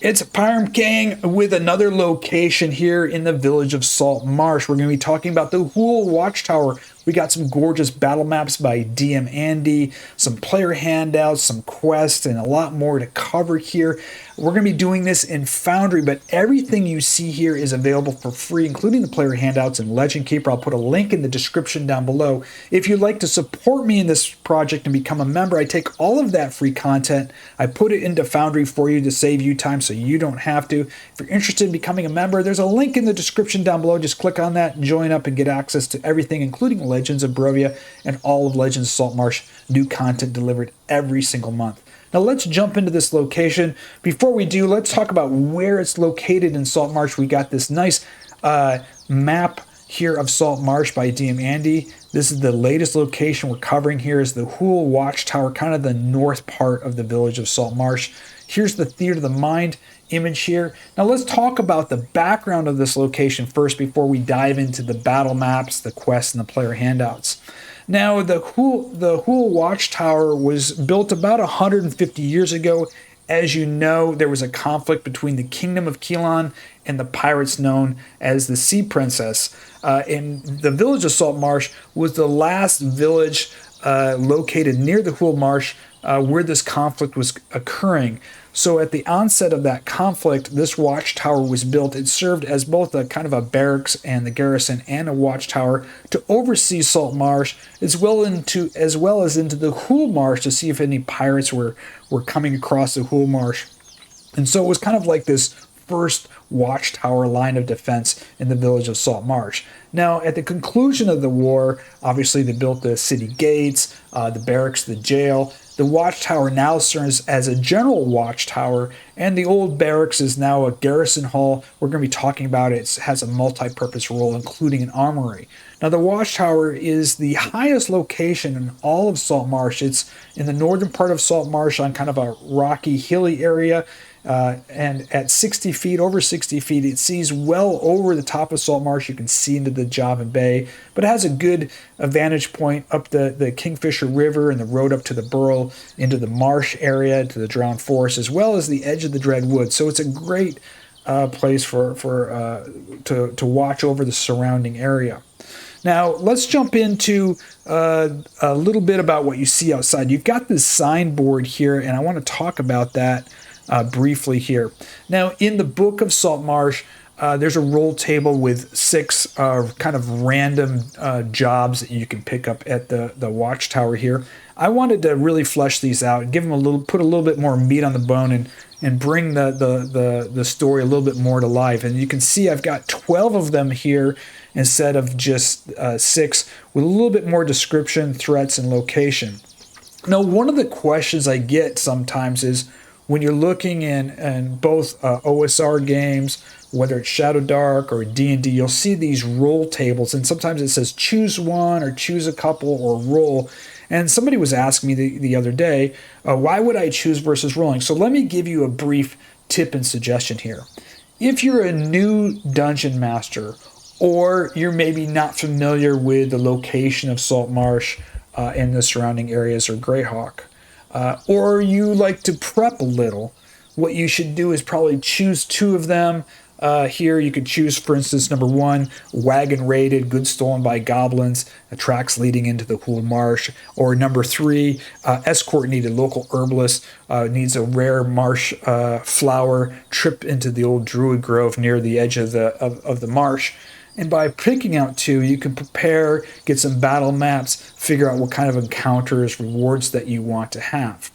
It's Pyram King with another location here in the village of Saltmarsh. We're going to be talking about the Hoolwatch Tower. We got some gorgeous battle maps by DM Andy, some player handouts, some quests, and a lot more to cover here. We're going to be doing this in Foundry, but everything you see here is available for free, including the player handouts and Legend Keeper. I'll put a link in the description down below. If you'd like to support me in this project and become a member, I take all of that free content, I put it into Foundry for you to save you time so you don't have to. If you're interested in becoming a member, there's a link in the description down below. Just click on that, join up, and get access to everything, including Legends of Barovia and all of Legends of Saltmarsh, new content delivered every single month. Now let's jump into this location. Before we do, let's talk about where it's located in Saltmarsh. We got this nice map here of Saltmarsh by DM Andy. This is the latest location we're covering here is the Hoolwatch Tower, kind of the north part of the village of Saltmarsh. Here's the Theater of the Mind image here. Now let's talk about the background of this location first before we dive into the battle maps, the quests, and the player handouts. Now the Hoolwatch Tower was built about 150 years ago. As you know, there was a conflict between the Kingdom of Kelon and the pirates known as the Sea Princess. And the village of Saltmarsh was the last village located near the Hoolmarsh where this conflict was occurring. So at the onset of that conflict, this watchtower was built. It served as both a kind of a barracks and the garrison and a watchtower to oversee Saltmarsh, as well as into the Hoolmarsh to see if any pirates were coming across the Hoolmarsh. And so it was kind of like this first watchtower line of defense in the village of Saltmarsh. Now, at the conclusion of the war, obviously they built the city gates, the barracks, the jail. The watchtower now serves as a general watchtower, and the old barracks is now a garrison hall. We're going to be talking about it. It has a multi-purpose role, including an armory. Now, the watchtower is the highest location in all of Saltmarsh. It's in the northern part of Saltmarsh on kind of a rocky, hilly area. And at 60 feet, over 60 feet, it sees well over the top of Saltmarsh. You can see into the Javan Bay, but it has a good vantage point up the Kingfisher River and the road up to the Burl, into the marsh area, to the Drowned Forest, as well as the edge of the Dread Woods. So it's a great place to watch over the surrounding area. Now, let's jump into a little bit about what you see outside. You've got this signboard here, and I want to talk about that briefly here. Now, in the Book of Saltmarsh, there's a roll table with 6 kind of random jobs that you can pick up at the watchtower here. I wanted to really flesh these out and give them put a little bit more meat on the bone and bring the story a little bit more to life. And you can see I've got 12 of them here instead of just 6, with a little bit more description, threats, and location. Now, one of the questions I get sometimes is, when you're looking in both OSR games, whether it's Shadow Dark or D&D, you'll see these roll tables, and sometimes it says choose one or choose a couple or roll. And somebody was asking me the other day, why would I choose versus rolling? So let me give you a brief tip and suggestion here. If you're a new dungeon master, or you're maybe not familiar with the location of Saltmarsh and the surrounding areas, or Greyhawk, or you like to prep a little, what you should do is probably choose 2 of them. Here you could choose, for instance, number 1, wagon raided, goods stolen by goblins, tracks leading into the Hoolmarsh. Or number 3, escort needed, local herbalist needs a rare marsh flower, trip into the old druid grove near the edge of the marsh. And by picking out 2, you can prepare, get some battle maps, figure out what kind of encounters, rewards that you want to have.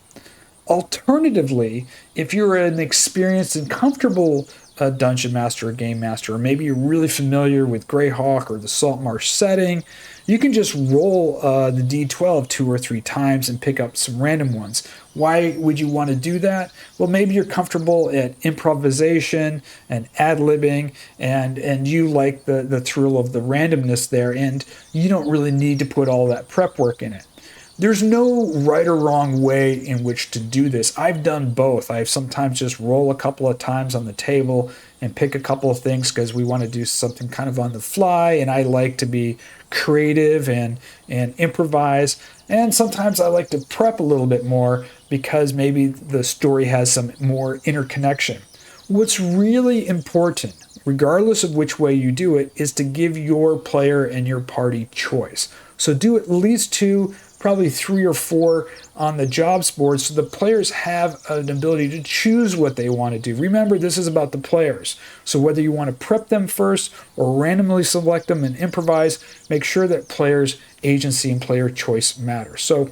Alternatively, if you're an experienced and comfortable dungeon master or game master, or maybe you're really familiar with Greyhawk or the Saltmarsh setting, you can just roll the D12 2 or 3 times and pick up some random ones. Why would you want to do that? Well, maybe you're comfortable at improvisation and ad-libbing, and you like the thrill of the randomness there, and you don't really need to put all that prep work in it. There's no right or wrong way in which to do this. I've done both. I've sometimes just roll a couple of times on the table and pick a couple of things because we want to do something kind of on the fly, and I like to be creative and improvise. And sometimes I like to prep a little bit more because maybe the story has some more interconnection. What's really important, regardless of which way you do it, is to give your player and your party choice. So do at least 2, probably 3 or 4 on the jobs board so the players have an ability to choose what they want to do. Remember, this is about the players. So whether you want to prep them first or randomly select them and improvise, make sure that players' agency and player choice matter. So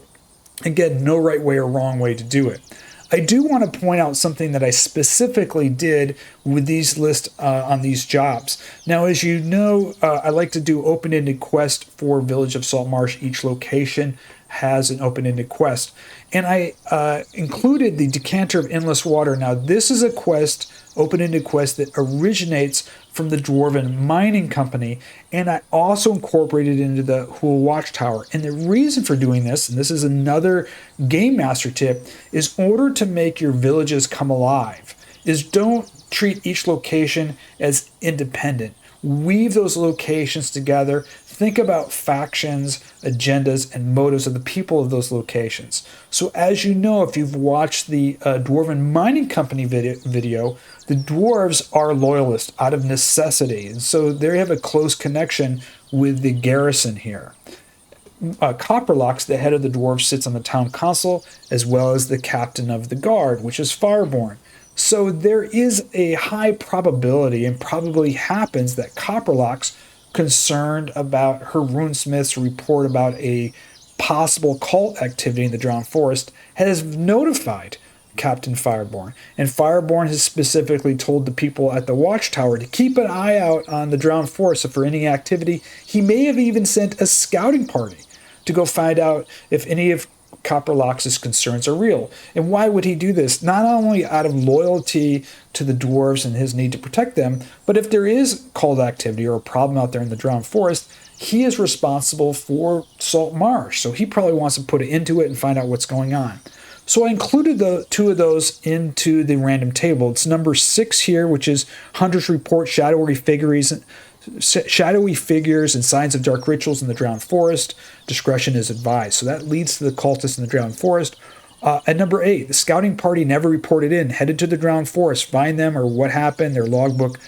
again, no right way or wrong way to do it. I do want to point out something that I specifically did with these lists on these jobs. Now, as you know, I like to do open-ended quest for Village of Saltmarsh. Each location has an open-ended quest. And I included the Decanter of Endless Water. Now, this is a quest, open-ended quest, that originates from the Dwarven Mining Company, and I also incorporated it into the Hoolwatch Tower. And the reason for doing this, and this is another Game Master tip, is in order to make your villages come alive, is don't treat each location as independent. Weave those locations together. Think about factions, agendas, and motives of the people of those locations. So as you know, if you've watched the Dwarven Mining Company video, the dwarves are loyalists out of necessity. And so they have a close connection with the garrison here. Copperlocks, the head of the dwarves, sits on the town council, as well as the captain of the guard, which is Fireborn. So there is a high probability, and probably happens, that Copperlocks, concerned about her runesmith's report about a possible cult activity in the Drowned Forest, has notified Captain Fireborn. And Fireborn has specifically told the people at the watchtower to keep an eye out on the Drowned Forest. So for any activity, he may have even sent a scouting party to go find out if any of Copperlocks' concerns are real. And why would he do this? Not only out of loyalty to the dwarves and his need to protect them, but if there is cult activity or a problem out there in the Drowned Forest, he is responsible for Saltmarsh. So he probably wants to put it into it and find out what's going on. So I included the 2 of those into the random table. It's number 6 here, which is Hunter's Report, shadowy figures and signs of dark rituals in the Drowned Forest. Discretion is advised. So that leads to the cultists in the Drowned Forest. At number 8, the scouting party never reported in, headed to the Drowned Forest, find them or what happened. Their logbook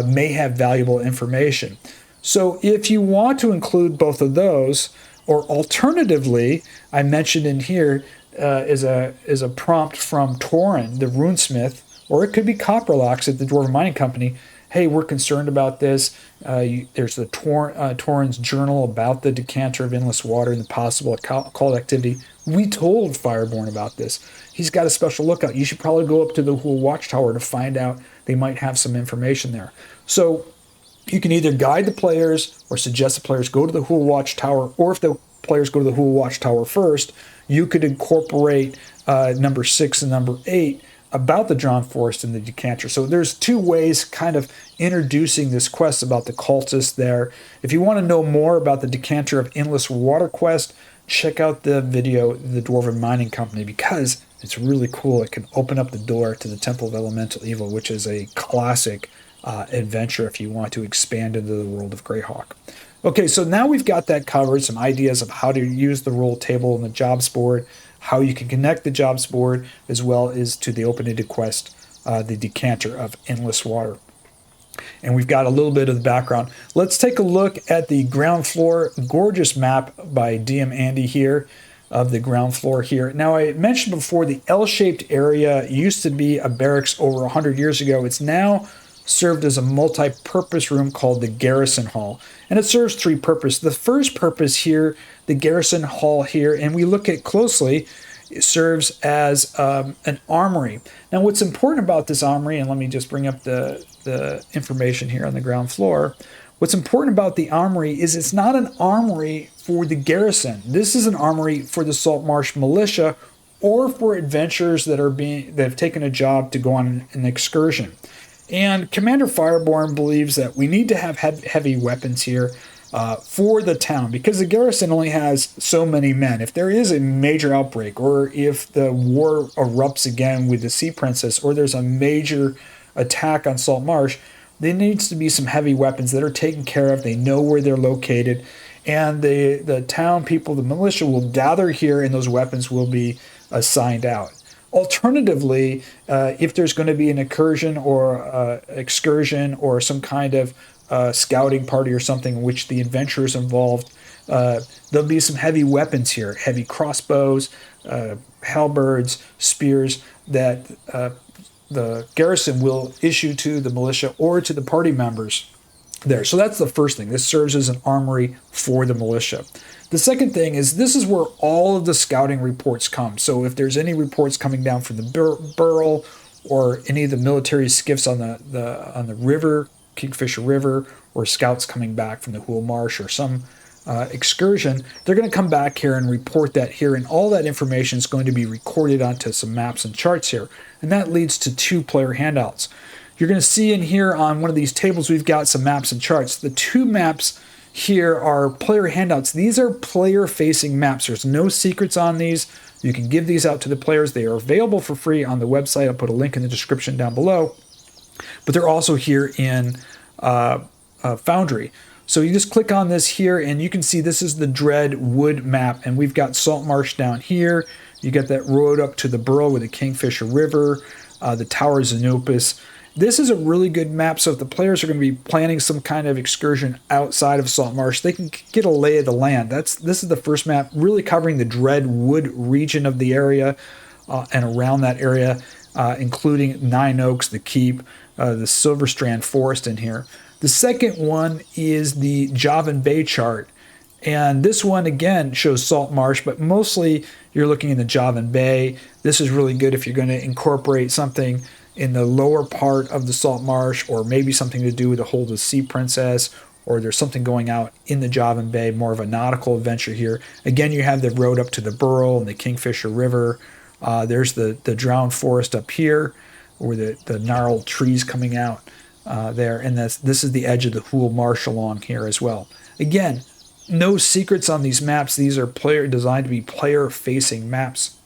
may have valuable information. So if you want to include both of those, or alternatively, I mentioned in here is a prompt from Torin, the runesmith, or it could be Copperlocks at the Dwarven Mining Company. Hey, we're concerned about this. There's the Torin's journal about the Decanter of Endless Water and the possible cult activity. We told Fireborn about this. He's got a special lookout. You should probably go up to the Hoolwatch Tower to find out. They might have some information there. So you can either guide the players or suggest the players go to the Hoolwatch Tower, or if the players go to the Hoolwatch Tower first, you could incorporate number 6 and number 8 about the Drowned Forest and the Decanter. So there's 2 ways kind of introducing this quest about the cultists there. If you want to know more about the Decanter of Endless Water quest, check out the video, The Dwarven Mining Company, because it's really cool. It can open up the door to the Temple of Elemental Evil, which is a classic adventure if you want to expand into the World of Greyhawk. Okay, so now we've got that covered, some ideas of how to use the role table and the jobs board, how you can connect the jobs board, as well as to the open-ended quest, the Decanter of Endless Water. And we've got a little bit of the background. Let's take a look at the ground floor, gorgeous map by DM Andy here of the ground floor here. Now, I mentioned before the L-shaped area used to be a barracks over 100 years ago. It's now served as a multi-purpose room called the Garrison Hall. And it serves 3 purposes. The first purpose here, the Garrison Hall here, and we look at closely, it serves as an armory. Now, what's important about this armory, and let me just bring up the information here on the ground floor. What's important about the armory is it's not an armory for the garrison. This is an armory for the Saltmarsh militia or for adventurers that have taken a job to go on an excursion. And Commander Fireborn believes that we need to have heavy weapons here for the town, because the garrison only has so many men. If there is a major outbreak, or if the war erupts again with the Sea Princess, or there's a major attack on Saltmarsh, there needs to be some heavy weapons that are taken care of. They know where they're located, and the town people, the militia, will gather here, and those weapons will be assigned out. Alternatively, if there's going to be an incursion or excursion or some kind of scouting party or something in which the adventurers involved, there'll be some heavy weapons here, heavy crossbows, halberds, spears that the garrison will issue to the militia or to the party members there. So that's the first thing. This serves as an armory for the militia. The second thing is this is where all of the scouting reports come. So if there's any reports coming down from the Burl or any of the military skiffs on the river, Kingfisher River, or scouts coming back from the Hoolmarsh or some excursion, they're going to come back here and report that here, and all that information is going to be recorded onto some maps and charts here, and that leads to 2 player handouts. You're going to see in here on one of these tables we've got some maps and charts. The 2 maps here are player handouts. These are player facing maps. There's no secrets on these. You can give these out to the players. They are available for free on the website. I'll put a link in the description down below, but they're also here in Foundry. So you just click on this here and you can see this is the Dread Wood map, and we've got Saltmarsh down here. You get that road up to the Burl with the Kingfisher River, the Tower of Xenopus. This is a really good map, so if the players are going to be planning some kind of excursion outside of Saltmarsh, they can get a lay of the land. This is the first map really covering the Dread Wood region of the area and around that area, including Nine Oaks, the Keep, the Silverstrand Forest in here. The second one is the Javan Bay chart, and this one again shows Saltmarsh, but mostly you're looking in the Javan Bay. This is really good if you're going to incorporate something in the lower part of the Saltmarsh, or maybe something to do with the Hold of Sea Princess, or there's something going out in the Javan Bay, more of a nautical adventure here. Again, you have the road up to the Burl and the Kingfisher River. There's the drowned forest up here, or the gnarled trees coming out there, and this is the edge of the Hoolmarsh along here as well. Again, no secrets on these maps. These are designed to be player-facing maps.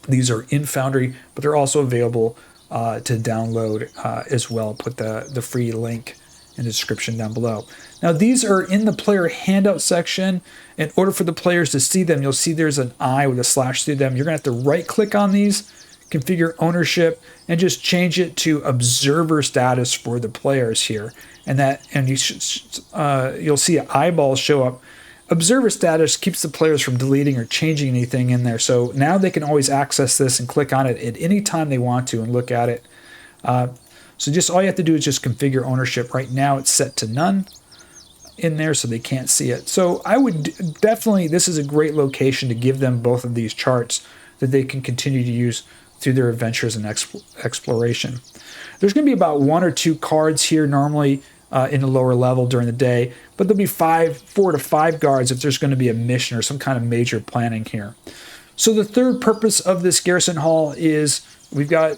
These are in Foundry, but they're also available to download as well. Put the free link in the description down below. Now these are in the player handout section. In order for the players to see them, you'll see there's an I with a slash through them. You're going to have to right click on these, configure ownership, and just change it to observer status for the players here. And you'll see eyeballs show up. Observer status keeps the players from deleting or changing anything in there. So now they can always access this and click on it at any time they want to and look at it. So just all you have to do is just configure ownership. Right now it's set to none in there, so they can't see it. So I would definitely, this is a great location to give them both of these charts that they can continue to use through their adventures and exploration. There's going to be about 1 or 2 cards here normally in the lower level during the day, but there'll be 4 to 5 guards if there's going to be a mission or some kind of major planning here. So the third purpose of this garrison hall is we've got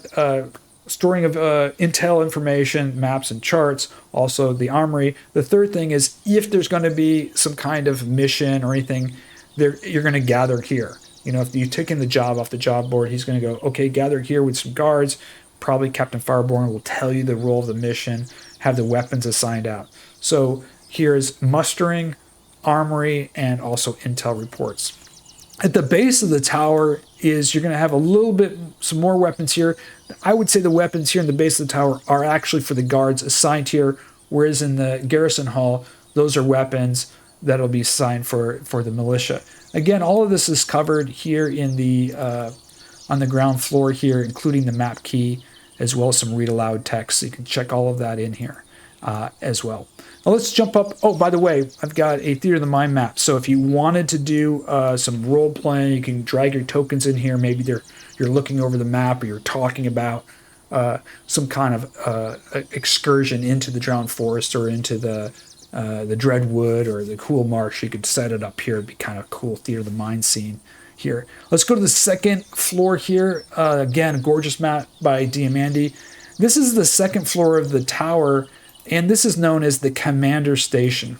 storing of intel information, maps and charts, also the armory. The third thing is if there's going to be some kind of mission or anything, you're going to gather here. You know, if you've taken the job off the job board, he's going to go, okay, gather here with some guards. Probably Captain Fireborn will tell you the role of the mission, have the weapons assigned out. So here's mustering, armory, and also intel reports. At the base of the tower is you're going to have a little bit, some more weapons here. I would say the weapons here in the base of the tower are actually for the guards assigned here, whereas in the garrison hall, those are weapons that'll be assigned for the militia. Again, all of this is covered here in the on the ground floor here, including the map key, as well as some read aloud text. So you can check all of that in here as well. Now let's jump up. Oh, by the way, I've got a Theater of the Mind map. So if you wanted to do some role playing, you can drag your tokens in here. Maybe you're looking over the map, or you're talking about some kind of excursion into the Drowned Forest or into the Dreadwood or the Cool Marsh. You could set it up here. It'd be kind of cool Theater of the Mind scene here. Let's go to the second floor here. Again, a gorgeous map by Diamandi. This is the second floor of the tower, and this is known as the Commander Station.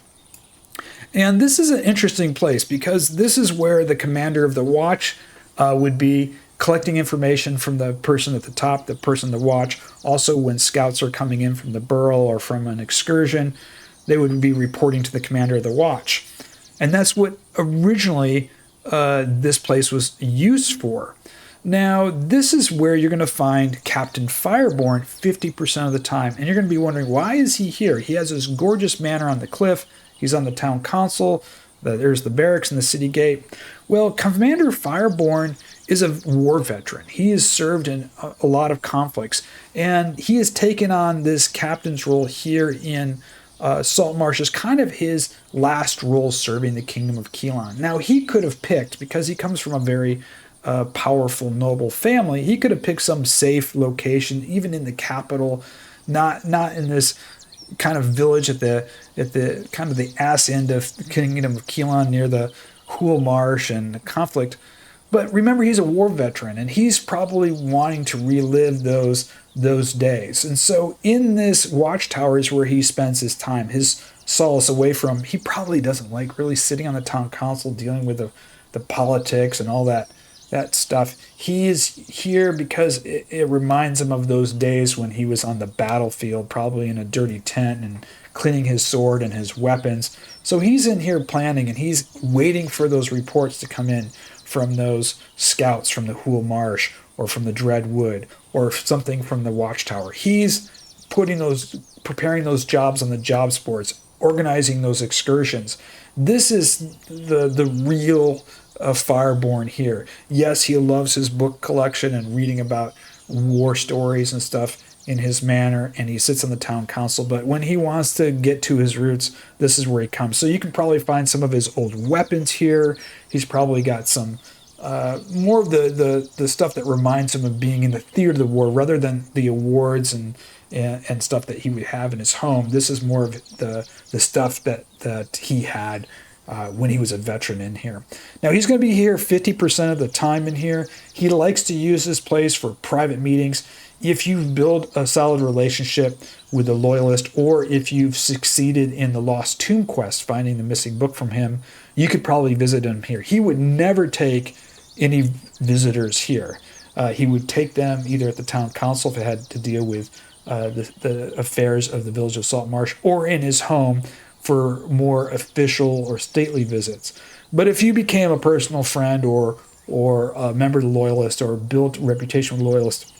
And this is an interesting place because this is where the commander of the watch would be collecting information from the person at the top, the person in the watch. Also, when scouts are coming in from the Burl or from an excursion, they would be reporting to the commander of the watch. And that's what originally this place was used for. Now, this is where you're going to find Captain Fireborn 50% of the time. And you're going to be wondering, why is he here? He has this gorgeous manor on the cliff. He's on the town council. There's the barracks and the city gate. Well, Commander Fireborn is a war veteran. He has served in a lot of conflicts. And he has taken on this captain's role here in Saltmarsh as kind of his last role serving the Kingdom of Keelan. Now, he could have picked, because he comes from a very powerful noble family, he could have picked some safe location, even in the capital, not in this kind of village at the kind of the ass end of the Kingdom of Keelan near the Hoolwatch and the conflict. But remember, he's a war veteran, and he's probably wanting to relive those days. And so in this watchtower is where he spends his time, his solace away from, he probably doesn't like really sitting on the town council dealing with the politics and all that stuff. He is here because it reminds him of those days when he was on the battlefield, probably in a dirty tent and cleaning his sword and his weapons. So he's in here planning, and he's waiting for those reports to come in from those scouts from the Hoolwatch or from the Dreadwood or something from the Watchtower. He's preparing those jobs on the jobs boards, organizing those excursions. This is the real Fireborn here. Yes, he loves his book collection and reading about war stories and stuff in his manor, and he sits on the town council, but when he wants to get to his roots, this is where he comes. So you can probably find some of his old weapons here. He's probably got some more of the stuff that reminds him of being in the theater of the war, rather than the awards and stuff that he would have in his home. This is more of the stuff that he had when he was a veteran in here. Now, he's going to be here 50% of the time in here. He likes to use this place for private meetings. If you build a solid relationship with the Loyalist, or if you've succeeded in the Lost Tomb quest, finding the missing book from him, you could probably visit him here. He would never take any visitors here. He would take them either at the town council if it had to deal with the affairs of the village of Saltmarsh, or in his home for more official or stately visits. But if you became a personal friend or a member of the Loyalist, or built a reputation with the Loyalist,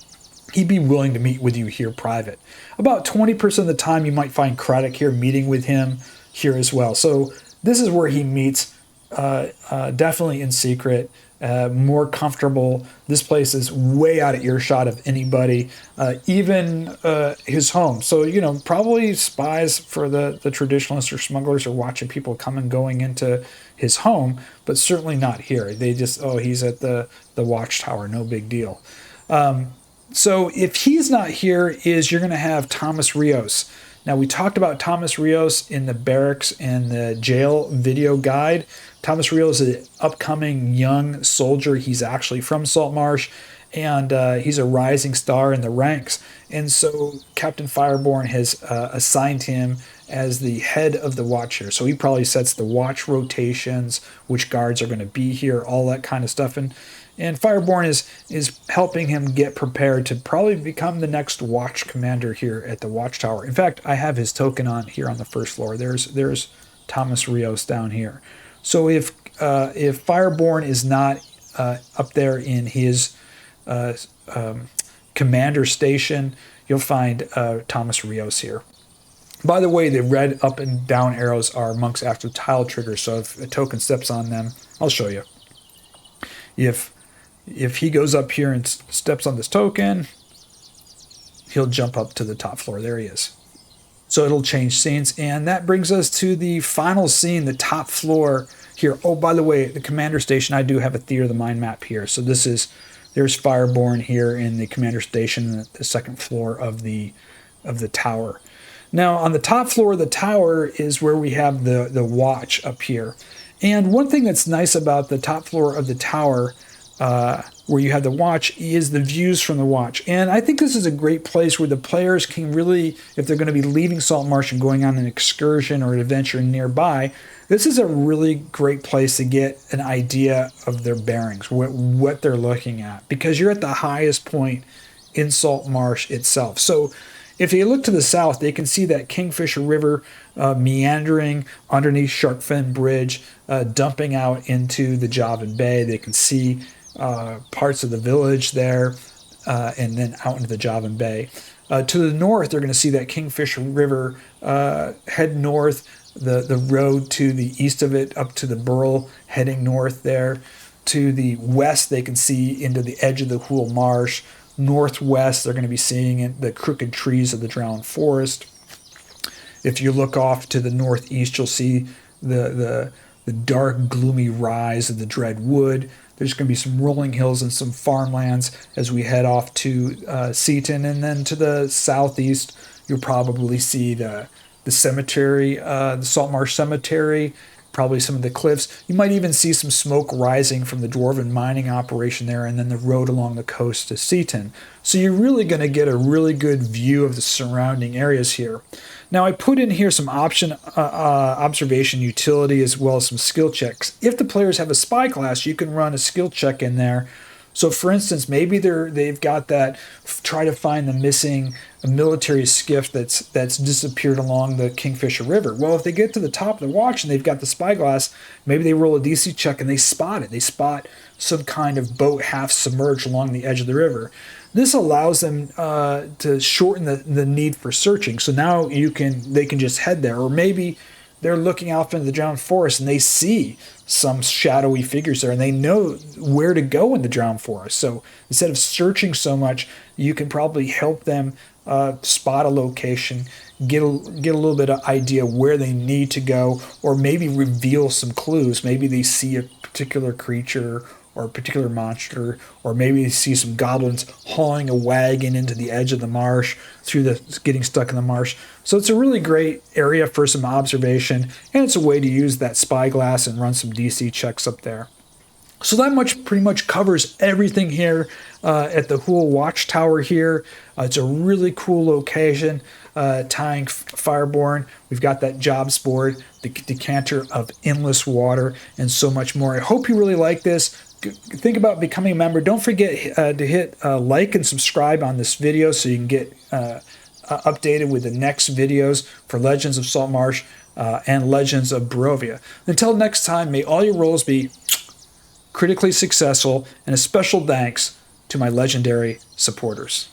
he'd be willing to meet with you here private. About 20% of the time you might find Craddock here meeting with him here as well. So this is where he meets, definitely in secret, more comfortable. This place is way out of earshot of anybody, even his home. So, probably spies for the traditionalists or smugglers are watching people coming and going into his home, but certainly not here. They just, he's at the Watchtower, no big deal. So if he's not here, you're going to have Thomas Rios. Now, we talked about Thomas Rios in the barracks and the jail video guide. Thomas Rios is an upcoming young soldier. He's actually from Saltmarsh, and he's a rising star in the ranks. And so Captain Fireborn has assigned him as the head of the watch here. So he probably sets the watch rotations, which guards are going to be here, all that kind of stuff. And Fireborn is helping him get prepared to probably become the next watch commander here at the Watchtower. In fact, I have his token on here on the first floor. There's Thomas Rios down here. So if Fireborn is not up there in his commander station, you'll find Thomas Rios here. By the way, the red up and down arrows are monks after tile triggers. So if a token steps on them, I'll show you. If he goes up here and steps on this token, he'll jump up to the top floor. There he is. So it'll change scenes. And that brings us to the final scene, the top floor here. Oh, by the way, the commander station, I do have a Theater of the Mind map here. So there's Fireborn here in the commander station, the second floor of the tower. Now, on the top floor of the tower is where we have the watch up here. And one thing that's nice about the top floor of the tower, where you have the watch, is the views from the watch. And I think this is a great place where the players can really, if they're going to be leaving Saltmarsh and going on an excursion or an adventure nearby, this is a really great place to get an idea of their bearings, what they're looking at, because you're at the highest point in Saltmarsh itself. So if you look to the south, they can see that Kingfisher River meandering underneath Sharkfin Bridge, dumping out into the Javan Bay. They can see parts of the village there, and then out into the Javan Bay. To the north, they're going to see that Kingfisher River head north, the road to the east of it up to the Burl heading north there. To the west, they can see into the edge of the Hool Marsh. Northwest, they're going to be seeing the crooked trees of the Drowned Forest. If you look off to the northeast, you'll see the dark, gloomy rise of the Dread Wood. There's going to be some rolling hills and some farmlands as we head off to Seaton. And then to the southeast, you'll probably see the cemetery, the Saltmarsh Cemetery, probably some of the cliffs. You might even see some smoke rising from the Dwarven mining operation there, and then the road along the coast to Seaton. So you're really going to get a really good view of the surrounding areas here. Now I put in here some observation utility as well as some skill checks. If the players have a spyglass, you can run a skill check in there. So for instance, maybe they've got that, try to find the missing military skiff that's disappeared along the Kingfisher River. Well, if they get to the top of the watch and they've got the spyglass, maybe they roll a DC check and they spot it. They spot some kind of boat half submerged along the edge of the river. This allows them to shorten the need for searching. So now they can just head there. Or maybe they're looking out into the Drowned Forest and they see some shadowy figures there and they know where to go in the Drowned Forest. So instead of searching so much, you can probably help them spot a location, get a little bit of idea where they need to go, or maybe reveal some clues. Maybe they see a particular creature or a particular monster, or maybe they see some goblins hauling a wagon into the edge of the marsh getting stuck in the marsh. So it's a really great area for some observation, and it's a way to use that spyglass and run some DC checks up there. So that pretty much covers everything here at the Hool Watchtower here. It's a really cool location, tying Fireborn. We've got that jobs board, the decanter of endless water, and so much more. I hope you really like this. Think about becoming a member. Don't forget to hit like and subscribe on this video so you can get updated with the next videos for Legends of Saltmarsh and Legends of Barovia. Until next time, may all your rolls be critically successful, and a special thanks to my legendary supporters.